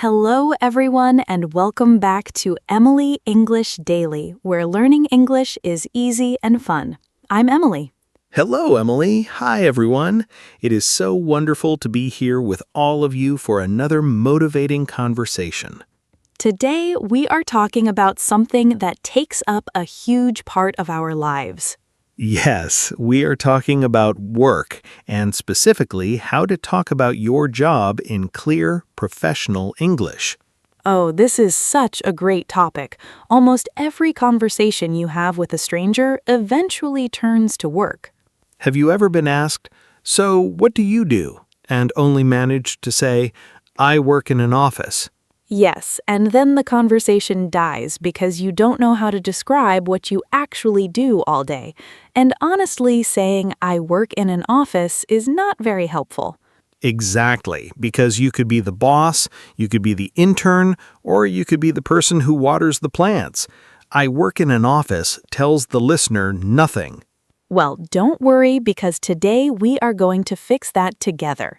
Hello, everyone, and welcome back to Emily English Daily, where learning English is easy and fun. I'm Emily. Hello, Emily. Hi, everyone. It is so wonderful to be here with all of you for another motivating conversation. Today, we are talking about something that takes up a huge part of our lives. Yes, we are talking about work, and specifically how to talk about your job in clear, professional English. Oh, this is such a great topic. Almost every conversation you have with a stranger eventually turns to work. Have you ever been asked, "So, what do you do?" and only managed to say, "I work in an office"? Yes, and then the conversation dies because you don't know how to describe what you actually do all day. And honestly, saying I work in an office is not very helpful. Exactly, because you could be the boss, you could be the intern, or you could be the person who waters the plants. "I work in an office" tells the listener nothing. Well, don't worry because today we are going to fix that together.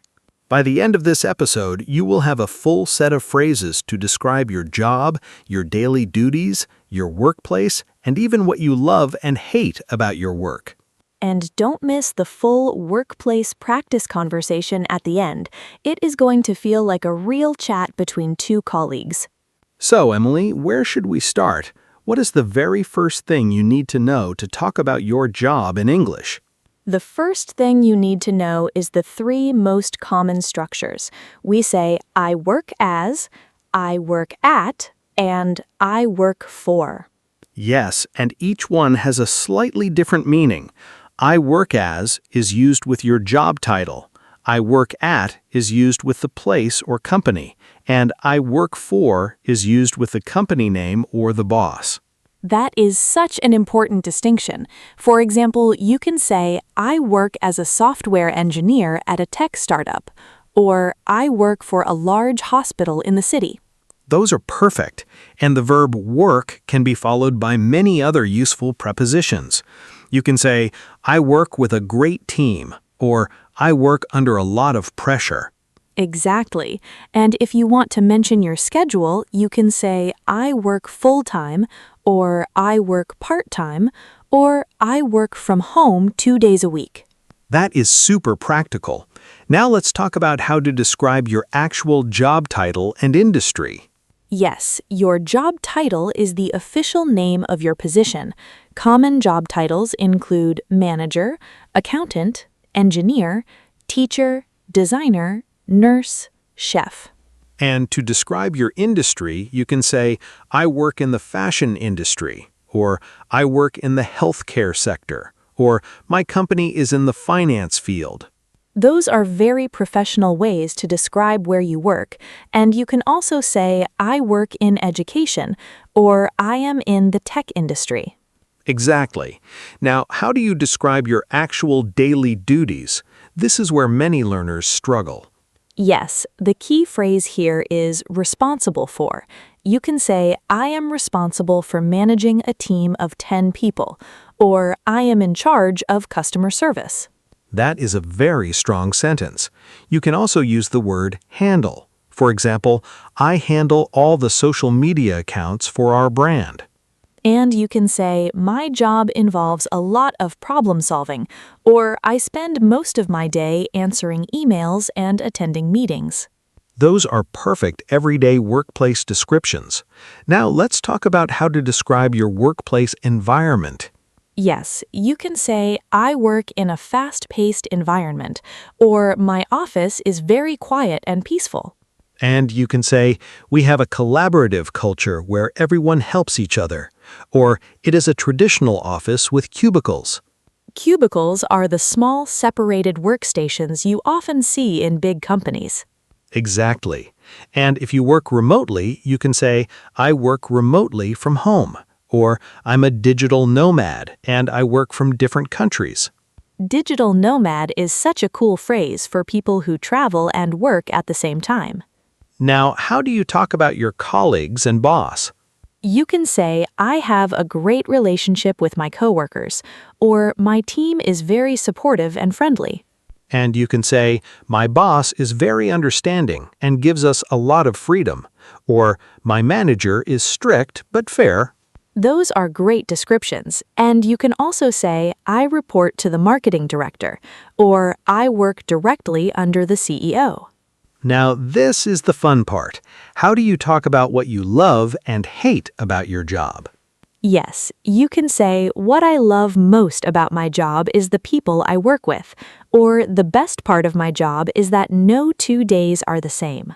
By the end of this episode, you will have a full set of phrases to describe your job, your daily duties, your workplace, and even what you love and hate about your work. And don't miss the full workplace practice conversation at the end. It is going to feel like a real chat between two colleagues. So, Emily, where should we start? What is the very first thing you need to know to talk about your job in English? The first thing you need to know is the three most common structures. We say, I work as, I work at, and I work for. Yes, and each one has a slightly different meaning. "I work as" is used with your job title. "I work at" is used with the place or company. And "I work for" is used with the company name or the boss. That is such an important distinction. For example, you can say, I work as a software engineer at a tech startup, or I work for a large hospital in the city. Those are perfect, and the verb work can be followed by many other useful prepositions. You can say, "I work with a great team," or "I work under a lot of pressure." Exactly. And if you want to mention your schedule, you can say, I work full-time, or I work part-time, or I work from home 2 days a week. That is super practical. Now let's talk about how to describe your actual job title and industry. Yes, your job title is the official name of your position. Common job titles include manager, accountant, engineer, teacher, designer, nurse, chef. And to describe your industry, you can say, "I work in the fashion industry," or "I work in the healthcare sector," or "My company is in the finance field." Those are very professional ways to describe where you work, and you can also say, I work in education, or I am in the tech industry. Exactly. Now, how do you describe your actual daily duties? This is where many learners struggle. Yes, the key phrase here is responsible for. You can say, I am responsible for managing a team of 10 people, or I am in charge of customer service. That is a very strong sentence. You can also use the word handle. For example, "I handle all the social media accounts for our brand." And you can say, my job involves a lot of problem solving, or I spend most of my day answering emails and attending meetings. Those are perfect everyday workplace descriptions. Now let's talk about how to describe your workplace environment. Yes, you can say, I work in a fast-paced environment, or my office is very quiet and peaceful. And you can say, "We have a collaborative culture where everyone helps each other," or "It is a traditional office with cubicles." Cubicles are the small, separated workstations you often see in big companies. Exactly. And if you work remotely, you can say, "I work remotely from home," or "I'm a digital nomad and I work from different countries." Digital nomad is such a cool phrase for people who travel and work at the same time. Now, how do you talk about your colleagues and boss? You can say, I have a great relationship with my coworkers, or my team is very supportive and friendly. And you can say, my boss is very understanding and gives us a lot of freedom. Or, my manager is strict but fair. Those are great descriptions, and you can also say, I report to the marketing director, or I work directly under the CEO. Now, this is the fun part. How do you talk about what you love and hate about your job? Yes, you can say, what I love most about my job is the people I work with, or the best part of my job is that no 2 days are the same.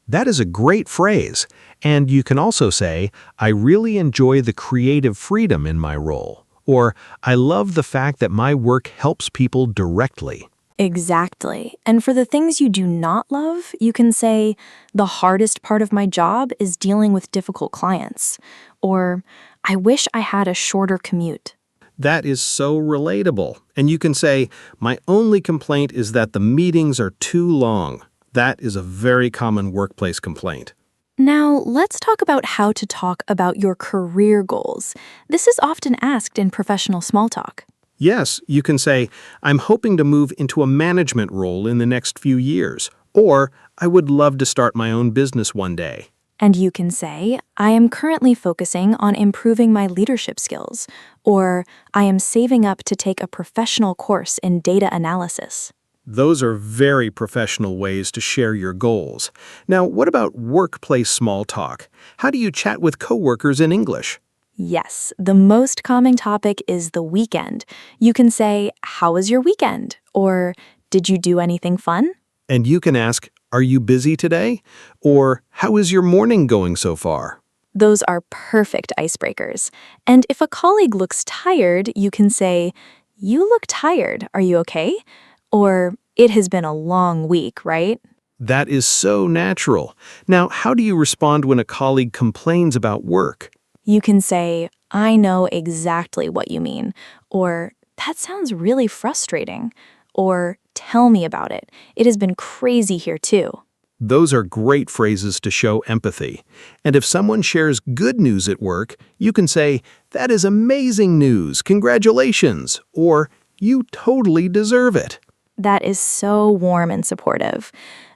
That is a great phrase. And you can also say, I really enjoy the creative freedom in my role. Or, I love the fact that my work helps people directly. Exactly. And for the things you do not love, you can say, the hardest part of my job is dealing with difficult clients. Or, I wish I had a shorter commute. That is so relatable. And you can say, my only complaint is that the meetings are too long. That is a very common workplace complaint. Now, let's talk about how to talk about your career goals. This is often asked in professional small talk. Yes, you can say, I'm hoping to move into a management role in the next few years. Or, I would love to start my own business one day. And you can say, I am currently focusing on improving my leadership skills. Or, I am saving up to take a professional course in data analysis. Those are very professional ways to share your goals. Now, what about workplace small talk? How do you chat with coworkers in English? Yes, the most common topic is the weekend. You can say, how was your weekend? Or, did you do anything fun? And you can ask, are you busy today? Or, how is your morning going so far? Those are perfect icebreakers. And if a colleague looks tired, you can say, you look tired, are you okay? Or, it has been a long week, right? That is so natural. Now, how do you respond when a colleague complains about work? You can say, I know exactly what you mean. Or, that sounds really frustrating. Or, tell me about it. It has been crazy here too. Those are great phrases to show empathy. And if someone shares good news at work, you can say, that is amazing news, congratulations, or you totally deserve it. That is so warm and supportive.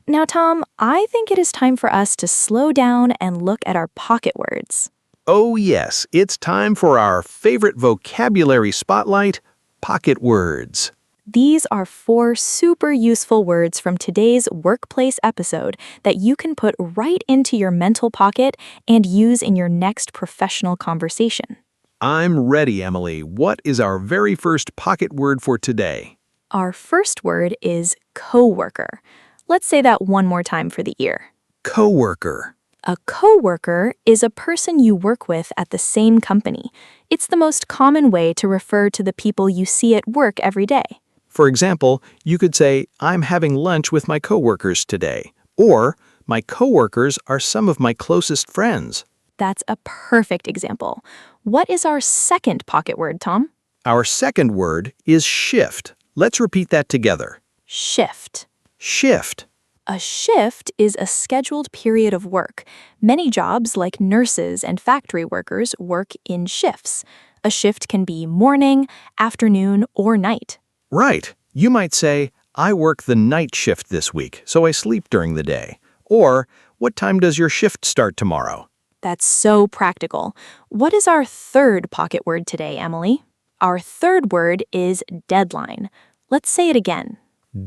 Now, Tom, I think it is time for us to slow down and look at our pocket words. Oh yes, it's time for our favorite vocabulary spotlight, pocket words. These are 4 super useful words from today's workplace episode that you can put right into your mental pocket and use in your next professional conversation. I'm ready, Emily. What is our very first pocket word for today? Our first word is coworker. Let's say that one more time for the ear. Coworker. A coworker is a person you work with at the same company. It's the most common way to refer to the people you see at work every day. For example, you could say, I'm having lunch with my coworkers today. Or, my coworkers are some of my closest friends. That's a perfect example. What is our second pocket word, Tom? Our second word is shift. Let's repeat that together. Shift. Shift. A shift is a scheduled period of work. Many jobs, like nurses and factory workers, work in shifts. A shift can be morning, afternoon, or night. Right. You might say, I work the night shift this week, so I sleep during the day. Or, what time does your shift start tomorrow? That's so practical. What is our third pocket word today, Emily? Our third word is deadline. Let's say it again.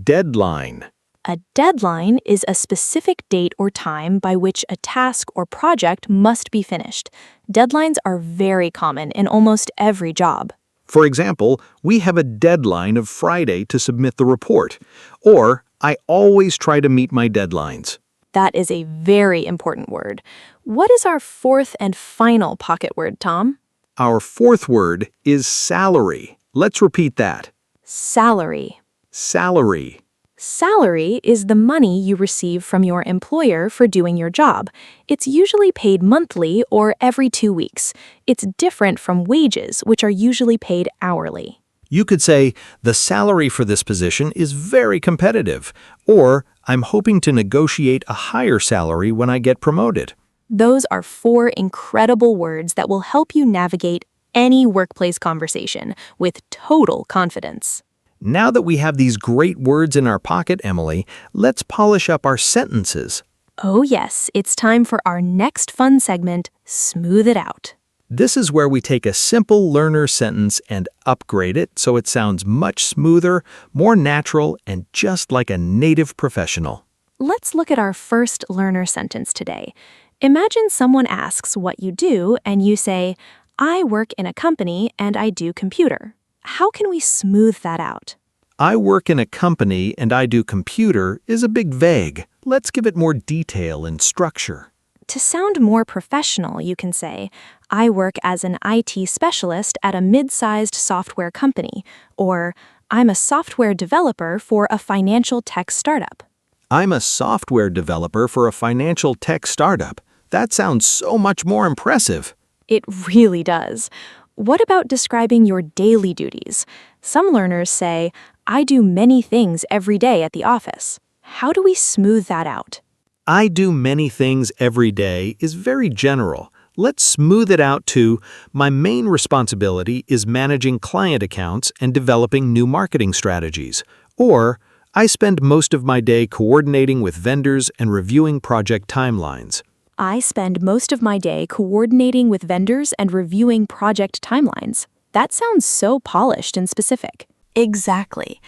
Deadline. A deadline is a specific date or time by which a task or project must be finished. Deadlines are very common in almost every job. For example, we have a deadline of Friday to submit the report. Or, I always try to meet my deadlines. That is a very important word. What is our fourth and final pocket word, Tom? Our fourth word is salary. Let's repeat that. Salary. Salary. Salary is the money you receive from your employer for doing your job. It's usually paid monthly or every 2 weeks. It's different from wages, which are usually paid hourly. You could say, the salary for this position is very competitive. Or, I'm hoping to negotiate a higher salary when I get promoted. Those are 4 incredible words that will help you navigate any workplace conversation with total confidence. Now that we have these great words in our pocket, Emily, let's polish up our sentences. Oh yes, it's time for our next fun segment, Smooth It Out. This is where we take a simple learner sentence and upgrade it so it sounds much smoother, more natural, and just like a native professional. Let's look at our first learner sentence today. Imagine someone asks what you do and you say, I work in a company and I do computer. How can we smooth that out? I work in a company and I do computer is a bit vague. Let's give it more detail and structure. To sound more professional, you can say, I work as an IT specialist at a mid-sized software company, or I'm a software developer for a financial tech startup. I'm a software developer for a financial tech startup. That sounds so much more impressive. It really does. What about describing your daily duties? Some learners say, I do many things every day at the office. How do we smooth that out? I do many things every day is very general. Let's smooth it out to, my main responsibility is managing client accounts and developing new marketing strategies. Or, I spend most of my day coordinating with vendors and reviewing project timelines. I spend most of my day coordinating with vendors and reviewing project timelines. That sounds so polished and specific. Exactly.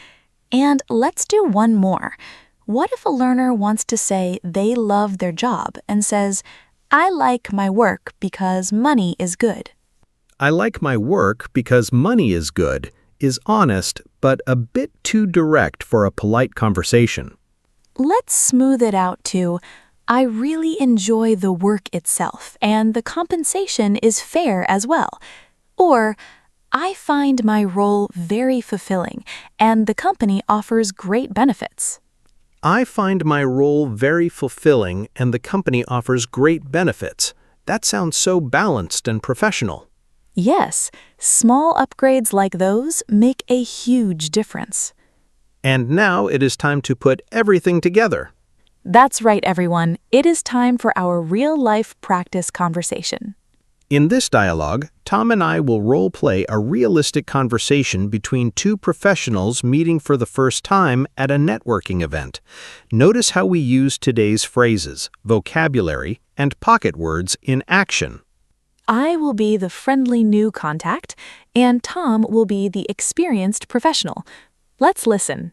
And let's do one more. What if a learner wants to say they love their job and says, I like my work because money is good? I like my work because money is good is honest, but a bit too direct for a polite conversation. Let's smooth it out to, I really enjoy the work itself, and the compensation is fair as well. Or, I find my role very fulfilling, and the company offers great benefits. I find my role very fulfilling and the company offers great benefits. That sounds so balanced and professional. Yes, small upgrades like those make a huge difference. And now it is time to put everything together. That's right, everyone. It is time for our real-life practice conversation. In this dialogue, Tom and I will role-play a realistic conversation between two professionals meeting for the first time at a networking event. Notice how we use today's phrases, vocabulary, and pocket words in action. I will be the friendly new contact, and Tom will be the experienced professional. Let's listen.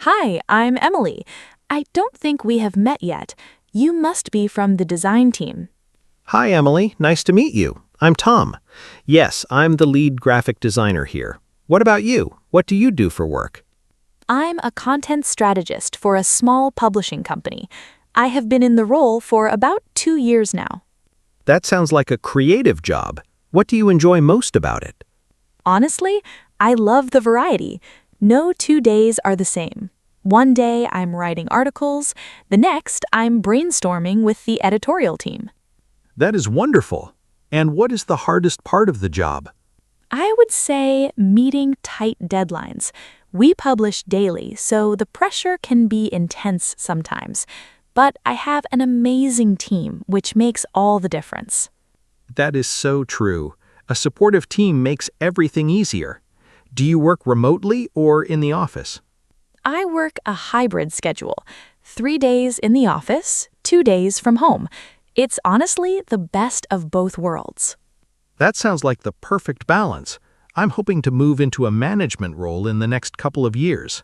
Hi, I'm Emily. I don't think we have met yet. You must be from the design team. Hi, Emily. Nice to meet you. I'm Tom. Yes, I'm the lead graphic designer here. What about you? What do you do for work? I'm a content strategist for a small publishing company. I have been in the role for about 2 years now. That sounds like a creative job. What do you enjoy most about it? Honestly, I love the variety. No 2 days are the same. One day I'm writing articles, the next I'm brainstorming with the editorial team. That is wonderful. And what is the hardest part of the job? I would say meeting tight deadlines. We publish daily, so the pressure can be intense sometimes. But I have an amazing team, which makes all the difference. That is so true. A supportive team makes everything easier. Do you work remotely or in the office? I work a hybrid schedule, 3 days in the office, 2 days from home. It's honestly the best of both worlds. That sounds like the perfect balance. I'm hoping to move into a management role in the next couple of years.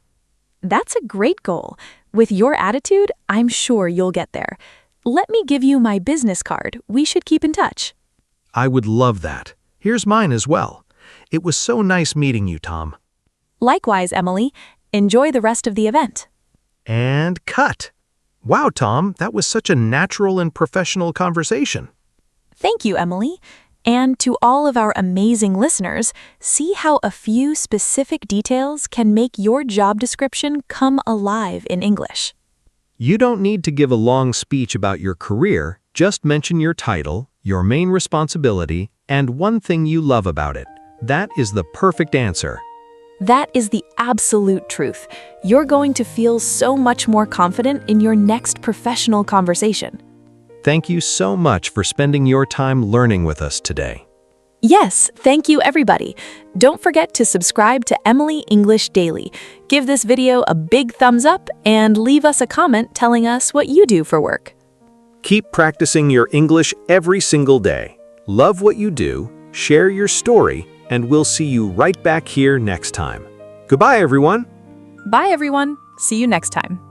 That's a great goal. With your attitude, I'm sure you'll get there. Let me give you my business card. We should keep in touch. I would love that. Here's mine as well. It was so nice meeting you, Tom. Likewise, Emily. Enjoy the rest of the event. And cut. Wow, Tom, that was such a natural and professional conversation. Thank you, Emily. And to all of our amazing listeners, see how a few specific details can make your job description come alive in English. You don't need to give a long speech about your career. Just mention your title, your main responsibility, and one thing you love about it. That is the perfect answer. That is the absolute truth. You're going to feel so much more confident in your next professional conversation. Thank you so much for spending your time learning with us today. Yes, thank you everybody. Don't forget to subscribe to Emily English Daily. Give this video a big thumbs up and leave us a comment telling us what you do for work. Keep practicing your English every single day. Love what you do, share your story, and we'll see you right back here next time. Goodbye, everyone. Bye, everyone. See you next time.